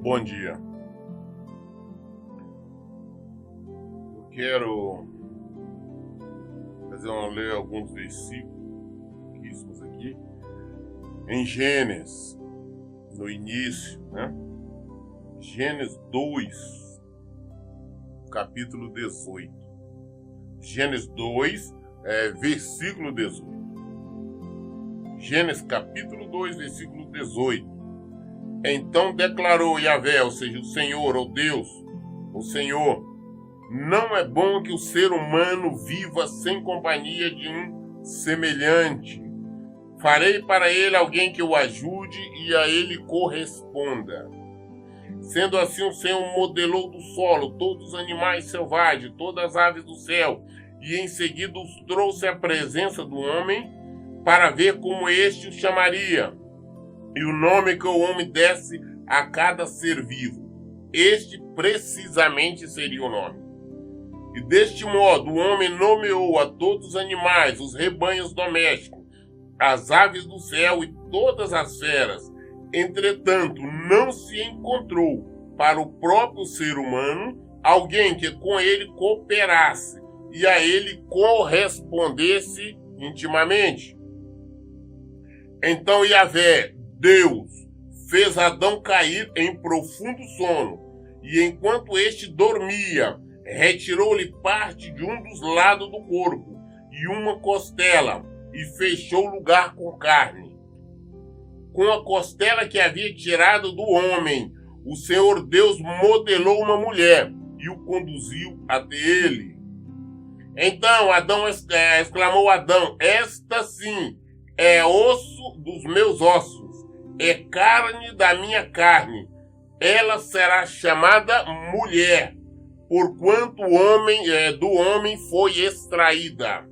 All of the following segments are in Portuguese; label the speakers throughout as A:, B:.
A: Bom dia. Eu quero ler alguns versículos aqui em Gênesis, no início, né? Gênesis 2, capítulo 18. Gênesis 2, versículo 18. Gênesis capítulo 2, versículo 18. Então declarou Yahvé, ou seja, o Senhor, ou Deus, o Senhor: não é bom que o ser humano viva sem companhia de um semelhante. Farei para ele alguém que o ajude e a ele corresponda. Sendo assim, o Senhor modelou do solo todos os animais selvagens, todas as aves do céu, e em seguida os trouxe à presença do homem para ver como este o chamaria. E o nome que o homem desse a cada ser vivo, este precisamente seria o nome. E deste modo o homem nomeou a todos os animais, os rebanhos domésticos, as aves do céu e todas as feras. Entretanto, não se encontrou para o próprio ser humano alguém que com ele cooperasse e a ele correspondesse intimamente. Então Yahvé, Deus, fez Adão cair em profundo sono, e enquanto este dormia, retirou-lhe parte de um dos lados do corpo e uma costela, e fechou o lugar com carne. Com a costela que havia tirado do homem, o Senhor Deus modelou uma mulher e o conduziu até ele. Então exclamou Adão: esta sim é osso dos meus ossos, é carne da minha carne. Ela será chamada mulher, porquanto do homem foi extraída.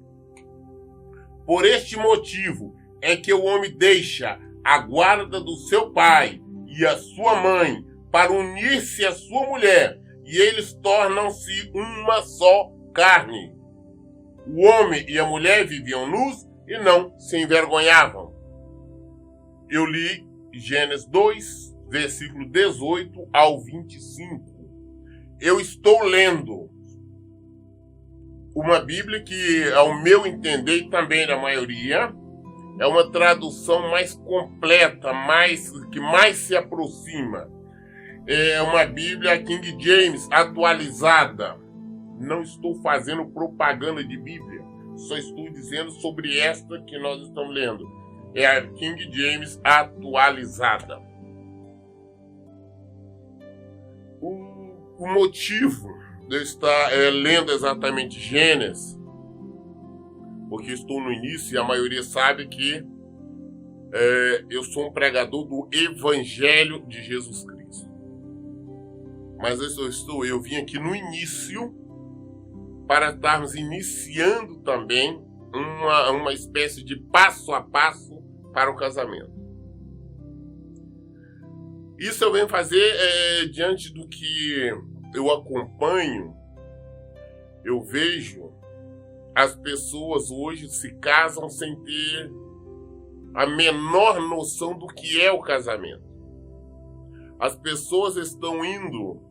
A: Por este motivo é que o homem deixa a guarda do seu pai e a sua mãe para unir-se à sua mulher, e eles tornam-se uma só carne. O homem e a mulher viviam nus e não se envergonhavam. Eu li Gênesis 2, versículo 18 ao 25. Eu estou lendo uma Bíblia que, ao meu entender, e também da maioria, é uma tradução mais completa, que mais se aproxima. É uma Bíblia King James atualizada. Não estou fazendo propaganda de Bíblia, só estou dizendo sobre esta que nós estamos lendo. É a King James atualizada. O motivo de eu estar lendo exatamente Gênesis, porque estou no início e a maioria sabe que eu sou um pregador do Evangelho de Jesus Cristo. Mas eu vim aqui no início para estarmos iniciando também uma espécie de passo a passo para o casamento. Isso eu venho fazer diante do que eu acompanho. Eu vejo as pessoas hoje se casam sem ter a menor noção do que é o casamento. As pessoas estão indo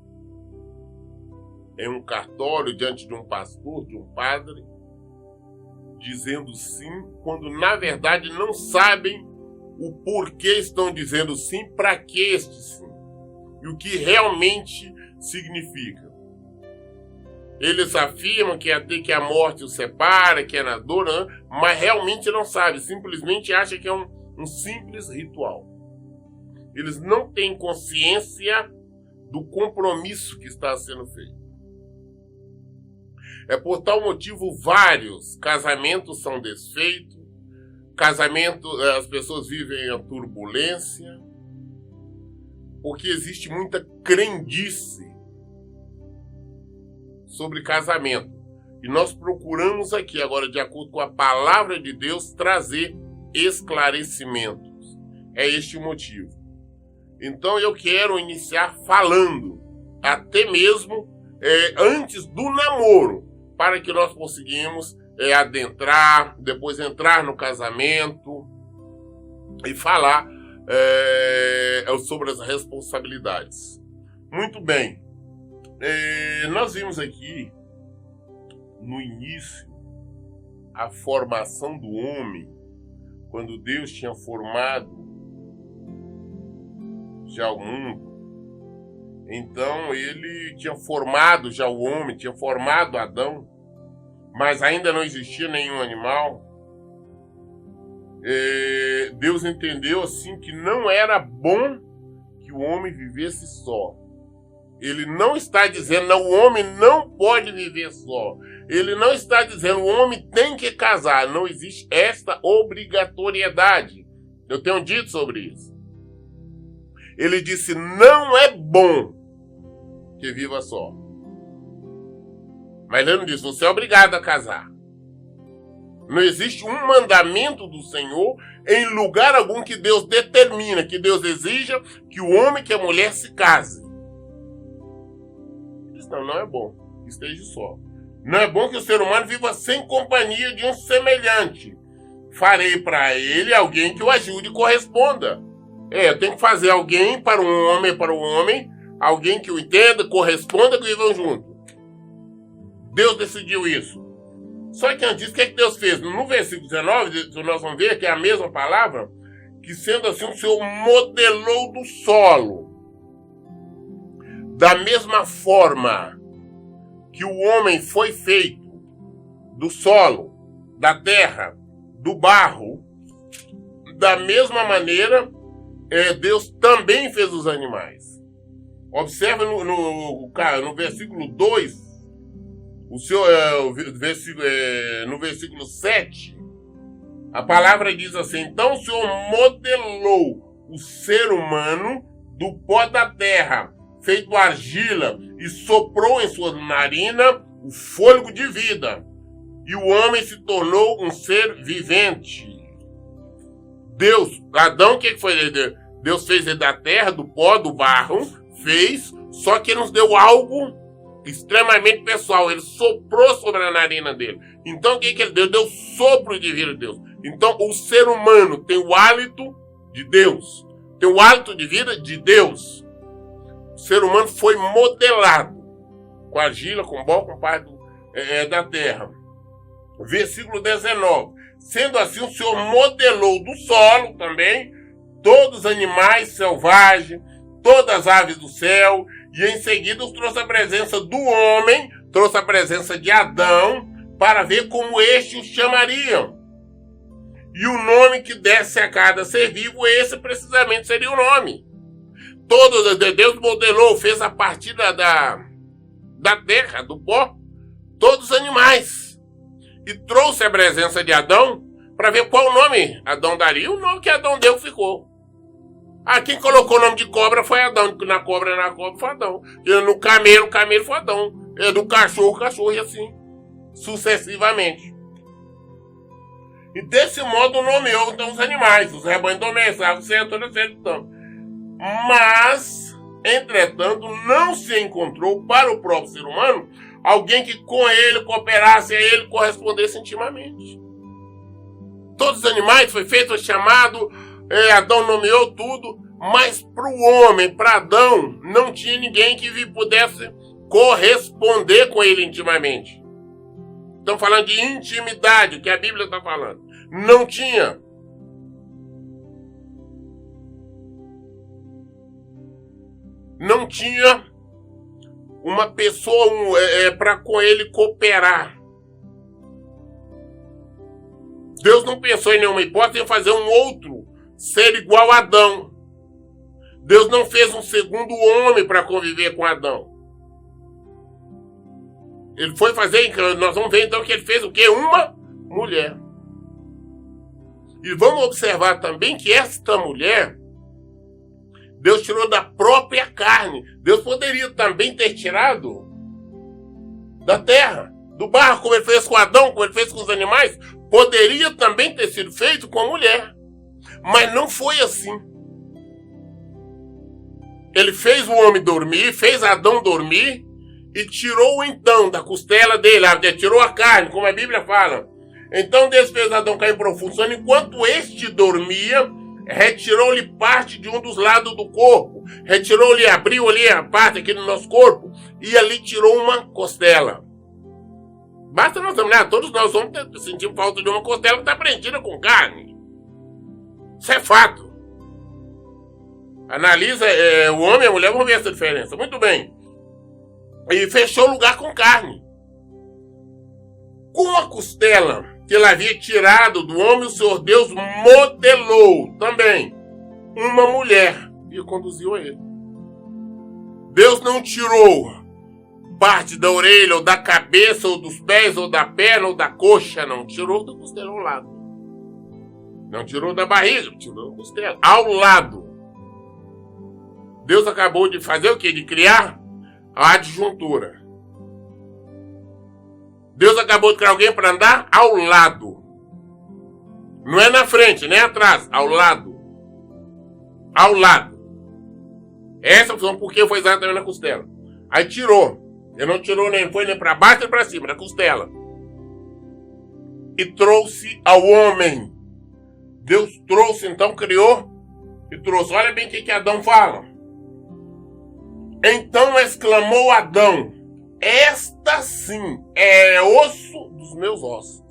A: em um cartório diante de um pastor, de um padre, dizendo sim, quando na verdade não sabem o porquê estão dizendo sim, para que este sim, e o que realmente significa. Eles afirmam que até que a morte os separa, que é na dor, mas realmente não sabem, simplesmente acham que é um simples ritual. Eles não têm consciência do compromisso que está sendo feito. Por tal motivo, vários casamentos são desfeitos, as pessoas vivem a turbulência, porque existe muita crendice sobre casamento. E nós procuramos aqui, agora, de acordo com a palavra de Deus, trazer esclarecimentos. É este o motivo. Então eu quero iniciar falando, até mesmo antes do namoro, para que nós conseguimos adentrar, depois entrar no casamento e falar sobre as responsabilidades. Muito bem. Nós vimos aqui, no início, a formação do homem, quando Deus tinha formado já o mundo. Então ele tinha formado já o homem, tinha formado Adão, mas ainda não existia nenhum animal. Deus entendeu assim que não era bom que o homem vivesse só. Ele não está dizendo, não, o homem não pode viver só. Ele não está dizendo, o homem tem que casar. Não existe esta obrigatoriedade. Eu tenho dito sobre isso. Ele disse, não é bom que viva só. Mas ele não disse, você é obrigado a casar. Não existe um mandamento do Senhor em lugar algum que Deus determina, que Deus exija que o homem e que a mulher se casem. Não é bom que esteja só. Não é bom que o ser humano viva sem companhia de um semelhante. Farei para ele alguém que o ajude e corresponda. Eu tenho que fazer alguém para o homem, alguém que o entenda, corresponda, que vivam junto. Deus decidiu isso. Só que antes, o que Deus fez? No versículo 19, nós vamos ver que é a mesma palavra, que sendo assim o Senhor modelou do solo. Da mesma forma que o homem foi feito do solo, da terra, do barro, da mesma maneira, Deus também fez os animais. Observa no versículo 2, no versículo 7, a palavra diz assim, então o Senhor modelou o ser humano do pó da terra, feito argila, e soprou em sua narina o fôlego de vida. E o homem se tornou um ser vivente. Adão, o que foi? Deus fez ele da terra, do pó, do barro, fez, só que ele nos deu algo extremamente pessoal. Ele soprou sobre a narina dele. Então, o que ele deu? Deu sopro de vida de Deus. Então, o ser humano tem o hálito de Deus. Tem o hálito de vida de Deus. O ser humano foi modelado com argila, com pó, com parte da terra. Versículo 19. Sendo assim, o Senhor modelou do solo também todos os animais selvagens, todas as aves do céu, e em seguida os trouxe a presença do homem, trouxe a presença de Adão, para ver como este os chamariam. E o nome que desse a cada ser vivo, esse precisamente seria o nome. Deus modelou, fez a partir da terra, do pó, todos os animais. E trouxe a presença de Adão para ver qual nome Adão daria. O nome que Adão deu ficou. Quem colocou o nome de cobra foi Adão. Na cobra foi Adão. E no camelo foi Adão. E do cachorro, e assim sucessivamente. E desse modo nomeou então os animais, os rebanhos domésticos, etc. Mas, entretanto, não se encontrou para o próprio ser humano alguém que com ele cooperasse e a ele correspondesse intimamente. Todos os animais foi feito, chamado, Adão nomeou tudo, mas para o homem, para Adão, não tinha ninguém que pudesse corresponder com ele intimamente. Estamos falando de intimidade, que a Bíblia está falando. Não tinha. Não tinha uma pessoa para com ele cooperar. Deus não pensou em nenhuma hipótese em fazer um outro ser igual a Adão. Deus não fez um segundo homem para conviver com Adão. Ele foi fazer, nós vamos ver então que ele fez o quê? Uma mulher. E vamos observar também que esta mulher, Deus tirou da própria carne. Deus poderia também ter tirado da terra, do barro, como ele fez com Adão, como ele fez com os animais. Poderia também ter sido feito com a mulher. Mas não foi assim. Ele fez o homem dormir, fez Adão dormir, e tirou então da costela dele, tirou a carne, como a Bíblia fala. Então Deus fez Adão cair em profundo sono, enquanto este dormia, retirou-lhe parte de um dos lados do corpo, retirou-lhe, abriu ali a parte aqui do nosso corpo e ali tirou uma costela. Basta nós examinar, todos nós sentimos falta de uma costela que está preenchida com carne. Isso é fato. Analisa o homem e a mulher, vamos ver essa diferença. Muito bem. E fechou o lugar com carne. Com a costela que ele havia tirado do homem, o Senhor Deus modelou também uma mulher e conduziu a ele. Deus não tirou parte da orelha, ou da cabeça, ou dos pés, ou da perna, ou da coxa, não. Tirou da costela ao lado. Não tirou da barriga, tirou da costela ao lado. Deus acabou de fazer o quê? De criar a adjuntura. Deus acabou de criar alguém para andar ao lado. Não é na frente, nem atrás, ao lado. Ao lado. Essa função, porque foi exatamente na costela. Aí tirou. Ele não tirou nem foi nem para baixo nem para cima, na costela. E trouxe ao homem. Deus trouxe, então criou e trouxe. Olha bem o que Adão fala. Então exclamou Adão: esta sim é osso dos meus ossos.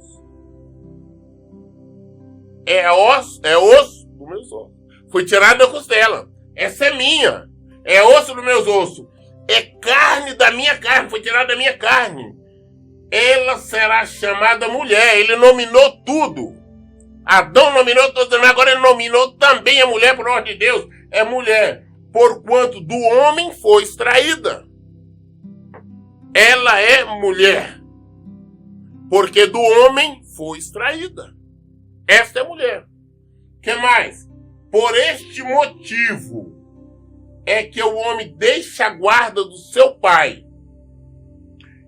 A: É osso dos meus ossos. Foi tirado da costela. Essa é minha. É osso dos meus ossos. É carne da minha carne. Foi tirada da minha carne. Ela será chamada mulher. Ele nominou tudo. Adão nominou todos, agora ele nominou também a mulher por ordem de Deus. É mulher. Porquanto do homem foi extraída. Ela é mulher. Porque do homem foi extraída. Esta é mulher. O que mais? Por este motivo é que o homem deixa a guarda do seu pai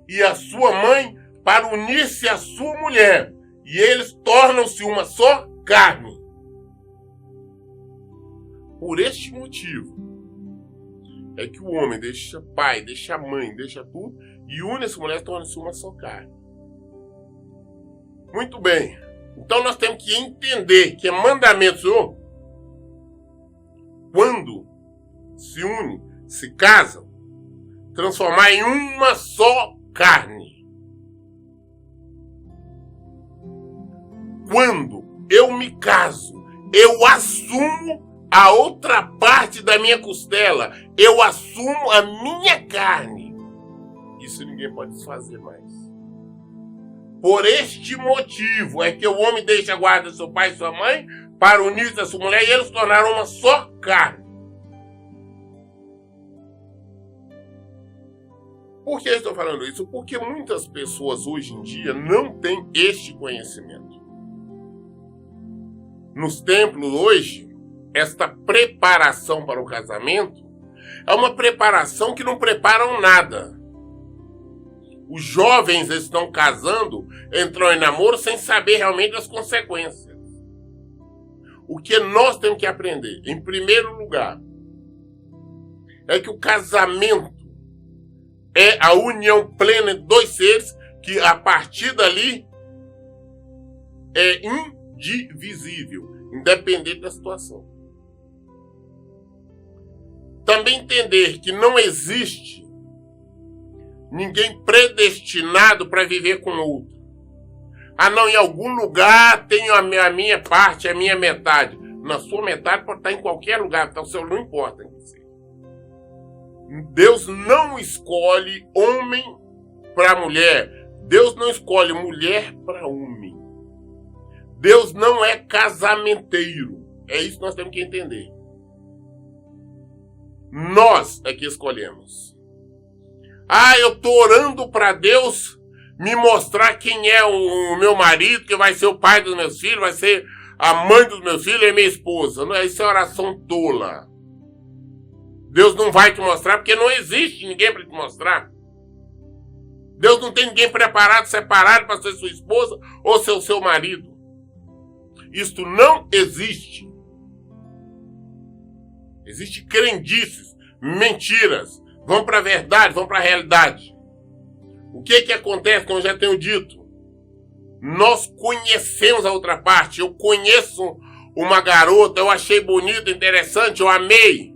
A: e a sua mãe para unir-se à sua mulher. E eles tornam-se uma só carne. Por este motivo é que o homem deixa pai, deixa mãe, deixa tudo e une essa mulher, torna-se uma só carne. Muito bem. Então nós temos que entender que é mandamento do Senhor. Quando se unem, se casam, transformar em uma só carne. Quando eu me caso, eu assumo a outra parte da minha costela. Eu assumo a minha carne. Isso ninguém pode desfazer mais. Por este motivo é que o homem deixa a guarda de seu pai e sua mãe para unir-se a sua mulher e eles tornaram uma só carne. Por que eu estou falando isso? Porque muitas pessoas hoje em dia não têm este conhecimento. Nos templos hoje, esta preparação para o casamento é uma preparação que não preparam nada. Os jovens estão casando, entram em namoro sem saber realmente as consequências. O que nós temos que aprender, em primeiro lugar, é que o casamento é a união plena de dois seres que a partir dali é indivisível, independente da situação. Também entender que não existe ninguém predestinado para viver com o outro. Ah, não, em algum lugar tenho a minha parte, a minha metade. Na sua metade pode estar em qualquer lugar, então o seu não importa. Deus não escolhe homem para mulher. Deus não escolhe mulher para homem. Deus não é casamenteiro. É isso que nós temos que entender. Nós é que escolhemos. Ah, eu estou orando para Deus me mostrar quem é o meu marido, que vai ser o pai dos meus filhos, vai ser a mãe dos meus filhos e minha esposa. Não, isso é oração tola. Deus não vai te mostrar porque não existe ninguém para te mostrar. Deus não tem ninguém preparado, separado para ser sua esposa ou ser o seu marido. Isto não existe. Existem crendices, mentiras. Vão para a verdade, vão para a realidade. O que acontece, como eu já tenho dito? Nós conhecemos a outra parte. Eu conheço uma garota, eu achei bonita, interessante, eu amei.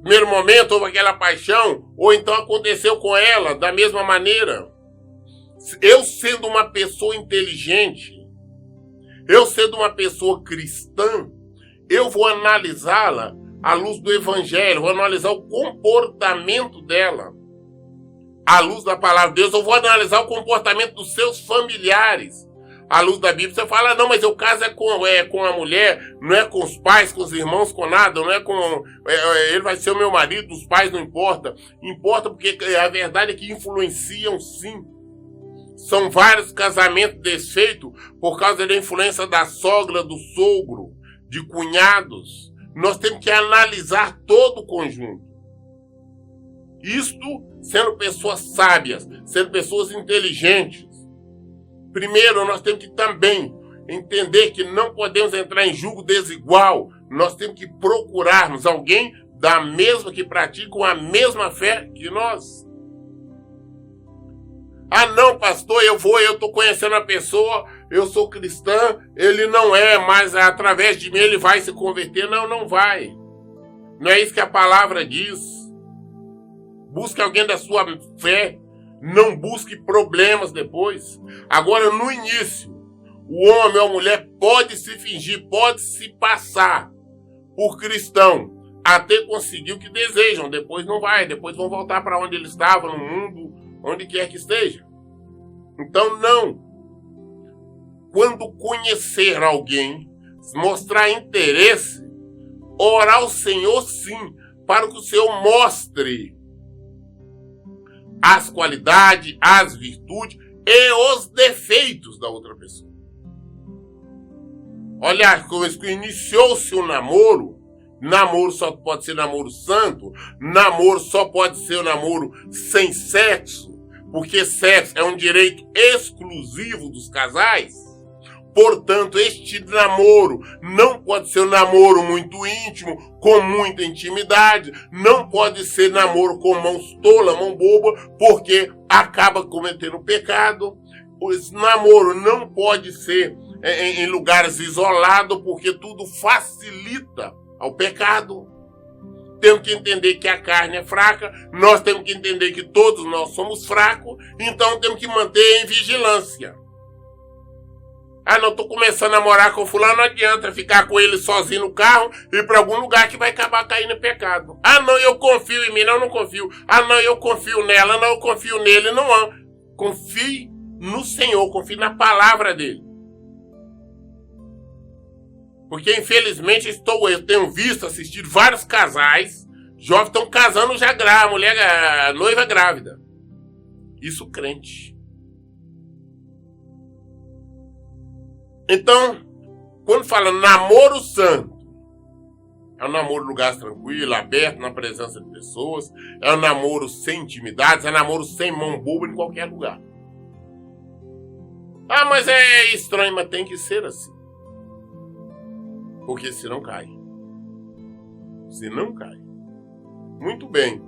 A: primeiro momento houve aquela paixão, ou então aconteceu com ela da mesma maneira. Eu sendo uma pessoa inteligente, eu sendo uma pessoa cristã, eu vou analisá-la à luz do Evangelho, vou analisar o comportamento dela à luz da palavra de Deus, eu vou analisar o comportamento dos seus familiares à luz da Bíblia. Você fala, não, mas eu caso com a mulher, não é com os pais, com os irmãos, com nada, não é com... ele vai ser o meu marido, os pais não importa. Importa porque a verdade é que influenciam sim. São vários casamentos desfeitos por causa da influência da sogra, do sogro, de cunhados. Nós temos que analisar todo o conjunto. Isto sendo pessoas sábias, sendo pessoas inteligentes. Primeiro, nós temos que também entender que não podemos entrar em julgo desigual. Nós temos que procurarmos alguém que pratique com a mesma fé que nós. Ah, não, pastor, eu estou conhecendo a pessoa, eu sou cristã, ele não é, mas através de mim ele vai se converter. Não, não vai. Não é isso que a palavra diz. Busque alguém da sua fé, não busque problemas depois. Agora, no início, o homem ou a mulher pode se fingir, pode se passar por cristão, até conseguir o que desejam. Depois não vai, depois vão voltar para onde ele estava, no mundo, onde quer que esteja. Então, não. Quando conhecer alguém, mostrar interesse, orar ao Senhor sim, para que o Senhor mostre as qualidades, as virtudes e os defeitos da outra pessoa. Olha, como iniciou-se um namoro, namoro só pode ser namoro santo, namoro só pode ser um namoro sem sexo, porque sexo é um direito exclusivo dos casais. Portanto, este namoro não pode ser um namoro muito íntimo, com muita intimidade. Não pode ser namoro com mãos tolas, mão boba, porque acaba cometendo pecado. Esse namoro não pode ser em lugares isolados, porque tudo facilita ao pecado. Temos que entender que a carne é fraca, nós temos que entender que todos nós somos fracos, então temos que manter em vigilância. Ah, não, estou começando a namorar com fulano, não adianta ficar com ele sozinho no carro e ir para algum lugar que vai acabar caindo em pecado. Ah, não, eu confio em mim, não, não confio. Ah, não, eu confio nela, não, eu confio nele, não. Confie no Senhor, confie na palavra dele. Porque, infelizmente, eu tenho visto, assistido vários casais, jovens estão casando já a mulher, a noiva grávida. Isso crente. Então, quando fala namoro santo, é um namoro em lugar tranquilo, aberto, na presença de pessoas, é um namoro sem intimidades, é um namoro sem mão boba em qualquer lugar. Ah, mas é estranho, mas tem que ser assim. Porque senão cai. Senão cai. Muito bem.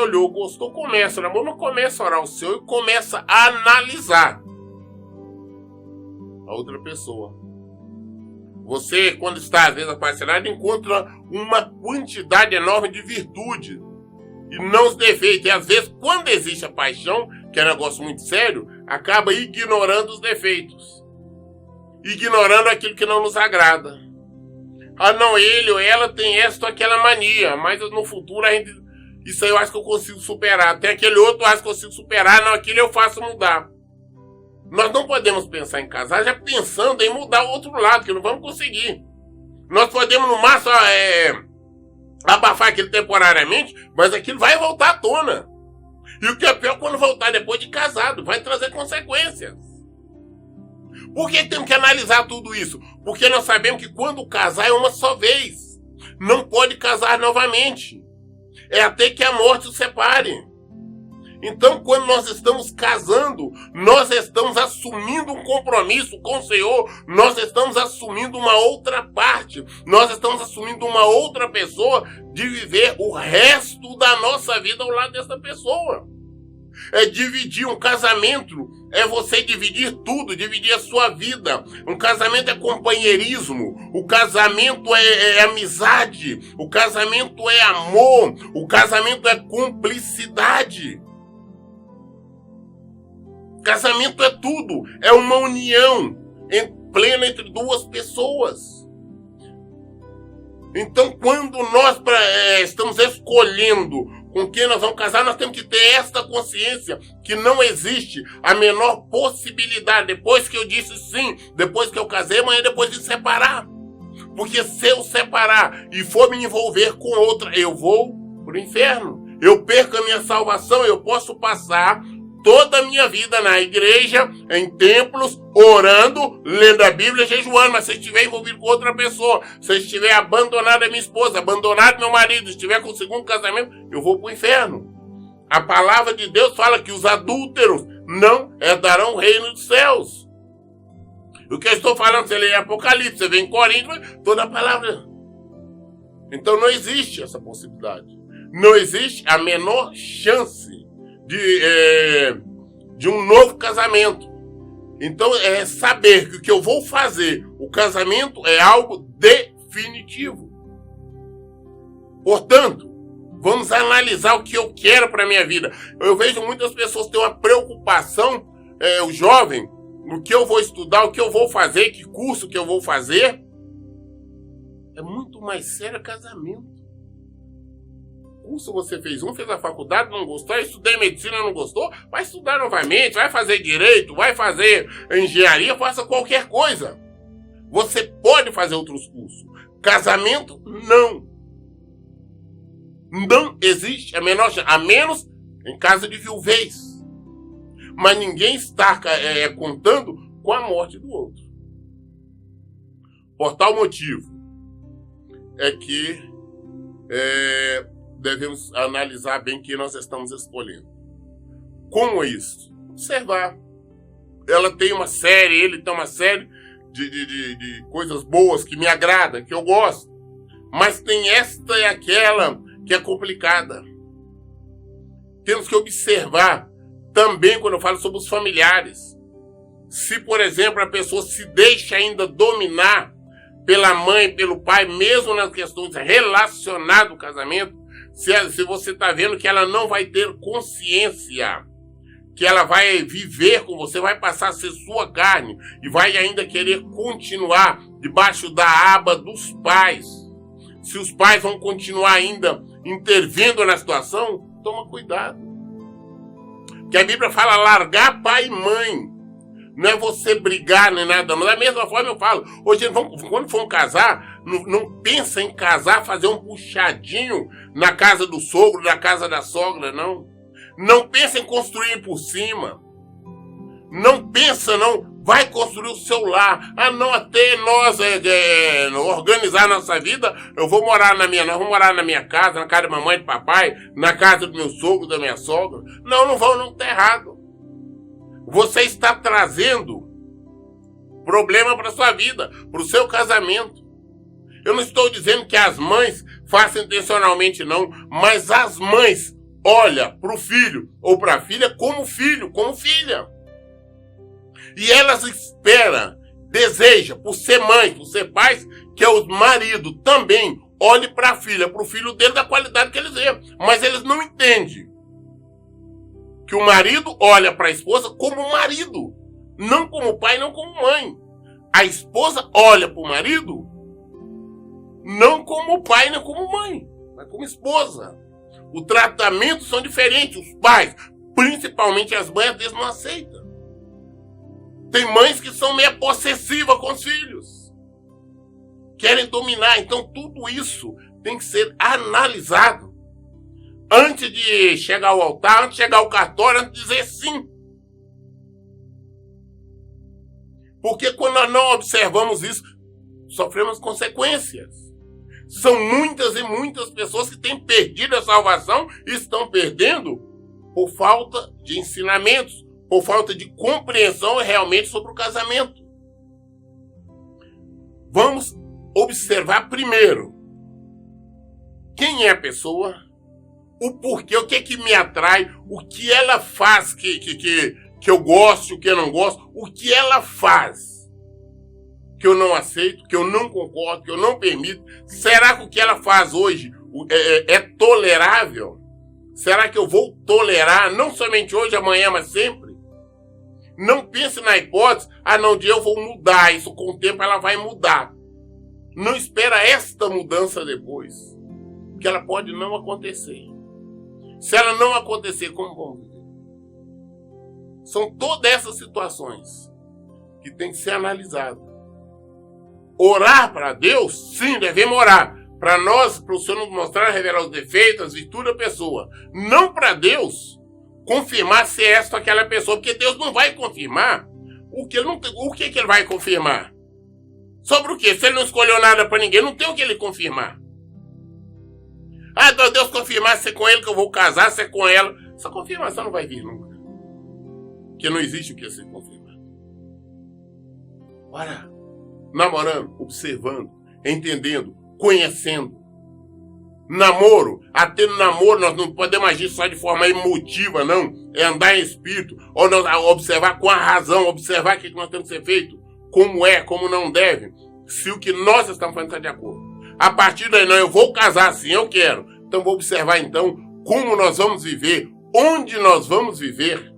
A: Olhou, gostou, começa o namoro, não começa a orar o Senhor e começa a analisar a outra pessoa. Você, quando está às vezes apaixonado, encontra uma quantidade enorme de virtude e não os defeitos. E às vezes, quando existe a paixão, que é um negócio muito sério, acaba ignorando os defeitos, ignorando aquilo que não nos agrada. Ah, não, ele ou ela tem esta ou aquela mania, mas no futuro isso aí eu acho que eu consigo superar. Tem aquele outro, eu acho que eu consigo superar, não, aquilo eu faço mudar. Nós não podemos pensar em casar já pensando em mudar o outro lado, que não vamos conseguir. Nós podemos, no máximo, abafar aquilo temporariamente, mas aquilo vai voltar à tona. E o que é pior, quando voltar depois de casado, vai trazer consequências. Por que temos que analisar tudo isso? Porque nós sabemos que quando casar é uma só vez. Não pode casar novamente. É até que a morte os separe. Então, quando nós estamos casando, nós estamos assumindo um compromisso com o Senhor, nós estamos assumindo uma outra parte, nós estamos assumindo uma outra pessoa de viver o resto da nossa vida ao lado dessa pessoa. É dividir. Um casamento é você dividir tudo, dividir a sua vida. Um casamento é companheirismo. O casamento é amizade. O casamento é amor. O casamento é cumplicidade. Casamento é tudo. É uma união plena entre duas pessoas. Então, quando nós estamos escolhendo com quem nós vamos casar, nós temos que ter esta consciência que não existe a menor possibilidade, depois que eu disse sim, depois que eu casei, amanhã depois de separar. Porque se eu separar e for me envolver com outra, eu vou para o inferno. Eu perco a minha salvação, eu posso passar toda a minha vida na igreja, em templos, orando, lendo a Bíblia, jejuando, mas se eu estiver envolvido com outra pessoa, se eu estiver abandonado a minha esposa, abandonado meu marido, se estiver com o segundo casamento, eu vou para o inferno. A palavra de Deus fala que os adúlteros não herdarão o reino dos céus. O que eu estou falando, você lê Apocalipse, você vê em Coríntios, toda a palavra. Então não existe essa possibilidade. Não existe a menor chance de um novo casamento. Então é saber que o que eu vou fazer, o casamento é algo definitivo. Portanto, vamos analisar o que eu quero para a minha vida. Eu vejo muitas pessoas ter uma preocupação, o jovem, no que eu vou estudar, o que eu vou fazer, que curso que eu vou fazer. É muito mais sério casamento. Curso você fez fez a faculdade, não gostou, estudei medicina, não gostou, vai estudar novamente, vai fazer direito, vai fazer engenharia, faça qualquer coisa. Você pode fazer outros cursos. Casamento, não. Não existe a menor chance, a menos em caso de viuvez. Mas ninguém está contando com a morte do outro. Por tal motivo é que devemos analisar bem quem nós estamos escolhendo. Como isso? Observar. Ela tem uma série, ele tem uma série de coisas boas que me agrada, que eu gosto. Mas tem esta e aquela que é complicada. Temos que observar também quando eu falo sobre os familiares. Se, por exemplo, a pessoa se deixa ainda dominar pela mãe, pelo pai, mesmo nas questões relacionadas ao casamento, se você está vendo que ela não vai ter consciência, que ela vai viver com você, vai passar a ser sua carne e vai ainda querer continuar debaixo da aba dos pais. Se os pais vão continuar ainda intervindo na situação, toma cuidado. Porque a Bíblia fala largar pai e mãe. Não é você brigar nem nada, mas da mesma forma eu falo, hoje quando for casar, não pensa em casar, fazer um puxadinho na casa do sogro, na casa da sogra, não. Não pensa em construir por cima. Não pensa, não. Vai construir o seu lar. Ah, não, até nós organizar a nossa vida, nós vamos morar na minha casa, na casa da mamãe e do papai, na casa do meu sogro, da minha sogra. Não vão, não, tá errado. Você está trazendo problema para sua vida, para o seu casamento. Eu não estou dizendo que as mães façam intencionalmente, não, mas as mães olham para o filho ou para a filha, como filha. E elas esperam, desejam, por ser mãe, por ser pais, que o marido também olhe para a filha, para o filho dele da qualidade que eles veem. Mas eles não entendem que o marido olha para a esposa como marido, não como pai, não como mãe. A esposa olha para o marido não como pai, não como mãe, mas como esposa. O tratamento são diferentes. Os pais, principalmente as mães, às vezes não aceitam. Tem mães que são meio possessivas com os filhos. Querem dominar. Então tudo isso tem que ser analisado. Antes de chegar ao altar, antes de chegar ao cartório, antes de dizer sim. Porque quando nós não observamos isso, sofremos consequências. São muitas e muitas pessoas que têm perdido a salvação e estão perdendo por falta de ensinamentos, por falta de compreensão realmente sobre o casamento. Vamos observar primeiro quem é a pessoa, o porquê, o que é que me atrai, o que ela faz que eu gosto, o que eu não gosto, o que ela faz que eu não aceito, que eu não concordo, que eu não permito. Será que o que ela faz hoje é tolerável? Será que eu vou tolerar, não somente hoje, amanhã, mas sempre? Não pense na hipótese, não, um dia eu vou mudar, isso com o tempo ela vai mudar. Não espera esta mudança depois, porque ela pode não acontecer. Se ela não acontecer, como vamos viver? São todas essas situações que tem que ser analisadas. Orar para Deus? Sim, devemos orar. Para nós, para o Senhor nos mostrar, revelar os defeitos, as virtudes da pessoa. Não para Deus confirmar se é esta ou aquela pessoa, porque Deus não vai confirmar o que ele vai confirmar. Sobre o quê? Se ele não escolheu nada para ninguém, não tem o que ele confirmar. Deus confirmar se é com ele que eu vou casar, se é com ela. Essa confirmação não vai vir nunca. Porque não existe o que se confirmar. Ora, namorando, observando, entendendo, conhecendo. Namoro, até no namoro nós não podemos agir só de forma emotiva, não. É andar em espírito, ou nós observar com a razão, observar o que nós temos que ser feito, como é, como não deve, se o que nós estamos fazendo está de acordo. A partir daí, não, eu vou casar assim, eu quero. Então vou observar então como nós vamos viver, onde nós vamos viver,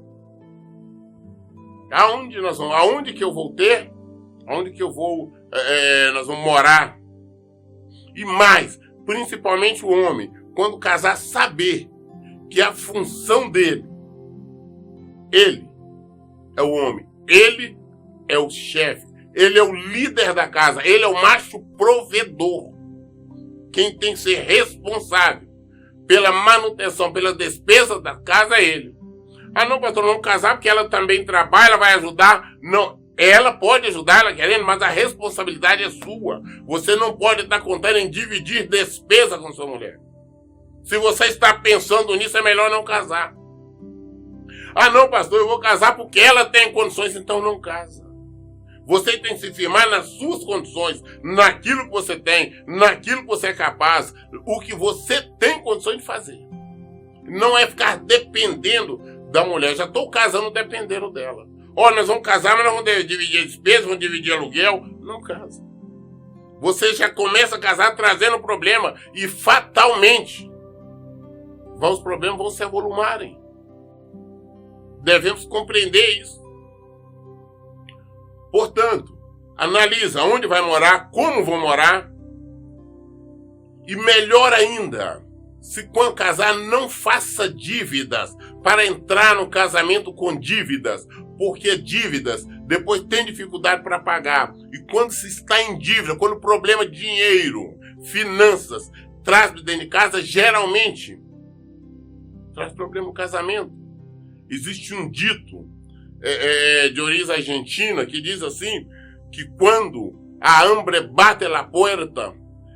A: aonde nós vamos, aonde que eu vou ter, aonde que eu vou, nós vamos morar. E mais, principalmente o homem, quando casar, saber que a função dele, ele é o homem, ele é o chefe, ele é o líder da casa, ele é o macho provedor. Quem tem que ser responsável pela manutenção, pela despesa da casa é ele. Não, pastor, não casar porque ela também trabalha, ela vai ajudar. Não, ela pode ajudar, ela querendo, mas a responsabilidade é sua. Você não pode estar contando em dividir despesa com sua mulher. Se você está pensando nisso, é melhor não casar. Não, pastor, eu vou casar porque ela tem condições, então não casa. Você tem que se firmar nas suas condições, naquilo que você tem, naquilo que você é capaz, o que você tem condições de fazer. Não é ficar dependendo da mulher. Já estou casando dependendo dela. Nós vamos casar, mas nós vamos dividir despesas, vamos dividir aluguel. Não casa. Você já começa a casar trazendo problema e fatalmente os problemas vão se avolumarem. Devemos compreender isso. Portanto, analisa onde vai morar, como vão morar. E melhor ainda, se quando casar, não faça dívidas para entrar no casamento com dívidas, porque dívidas depois tem dificuldade para pagar. E quando se está em dívida, quando o problema de dinheiro, finanças, traz dentro de casa, geralmente traz problema no casamento. Existe um dito de origem argentina que diz assim, que quando a hambre bate la puerta,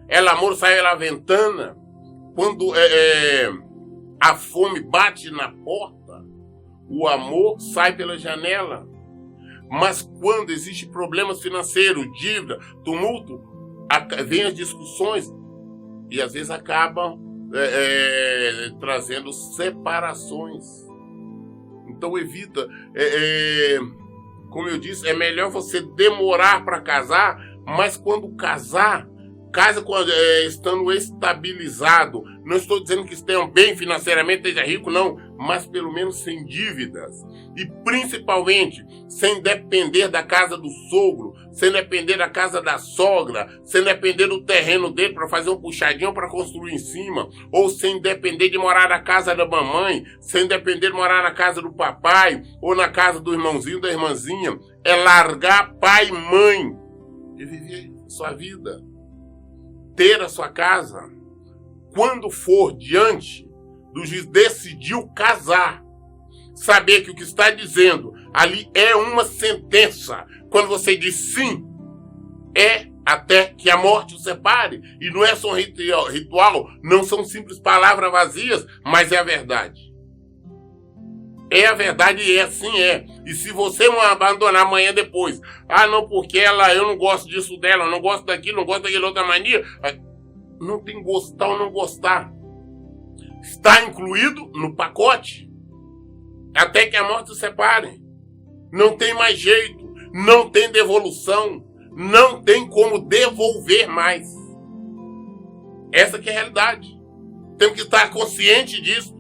A: el amor sai la ventana. Quando a fome bate na porta, o amor sai pela janela. Mas quando existe problemas financeiros, dívida, tumulto, vem as discussões e às vezes acabam trazendo separações. Então evita, como eu disse, é melhor você demorar para casar, mas quando casar, casa estando estabilizado. Não estou dizendo que estejam bem financeiramente, esteja rico, não, mas pelo menos sem dívidas. E principalmente, sem depender da casa do sogro, sem depender da casa da sogra, sem depender do terreno dele para fazer um puxadinho para construir em cima, ou sem depender de morar na casa da mamãe, sem depender de morar na casa do papai, ou na casa do irmãozinho, da irmãzinha. É largar pai e mãe e viver sua vida. Ter a sua casa. Quando for diante do juiz, decidiu casar, saber que o que está dizendo ali é uma sentença. Quando você diz sim, é até que a morte o separe. E não é só um ritual, não são simples palavras vazias, mas é a verdade. É a verdade e assim é. E se você não abandonar amanhã depois, não, porque eu não gosto disso dela, eu não gosto daquilo, não gosto daquela outra mania, não tem gostar ou não gostar. está incluído no pacote. Até que a morte os separe. Não tem mais jeito, não tem devolução, não tem como devolver mais. Essa que é a realidade. Temos que estar conscientes disso.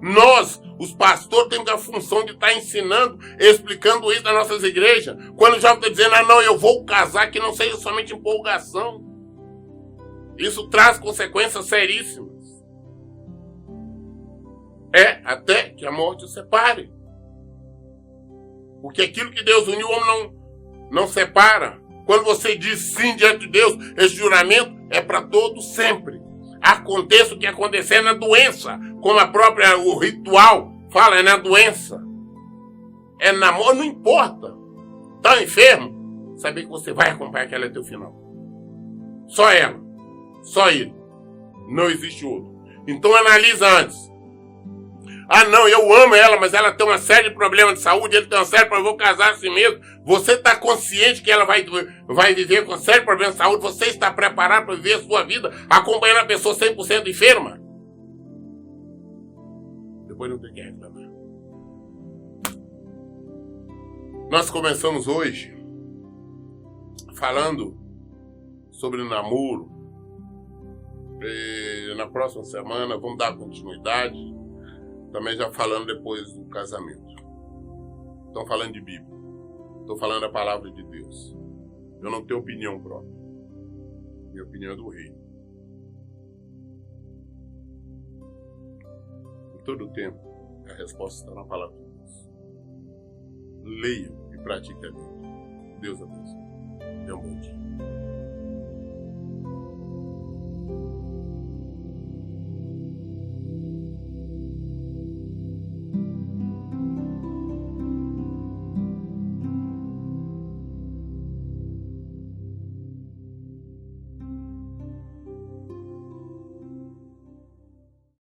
A: Nós, os pastores, temos a função de estar ensinando, explicando isso nas nossas igrejas. Quando o jovem está dizendo, não, eu vou casar, que não seja somente empolgação. Isso traz consequências seríssimas. Até que a morte o separe. Porque aquilo que Deus uniu, o homem não separa. Quando você diz sim diante de Deus, esse juramento é para todos sempre. Aconteça o que acontecer na doença, como o ritual fala, é na doença. É namoro, não importa. Está enfermo, saber que você vai acompanhar aquela até o final. Só ela, só ele. Não existe outro. Então analisa antes. Não, eu amo ela, mas ela tem uma série de problemas de saúde, ele tem uma série de problemas, eu vou casar assim mesmo. Você está consciente que ela vai viver com série de problemas de saúde? Você está preparado para viver a sua vida acompanhando a pessoa 100% enferma? Depois não tem que reclamar. Nós começamos hoje falando sobre namoro. Na próxima semana vamos dar continuidade. Também já falando depois do casamento. Estão falando de Bíblia. Estou falando da palavra de Deus. Eu não tenho opinião própria. Minha opinião é do rei. Em todo tempo, a resposta está na palavra de Deus. Leia e pratique a Bíblia. Deus abençoe. Tenha um bom dia.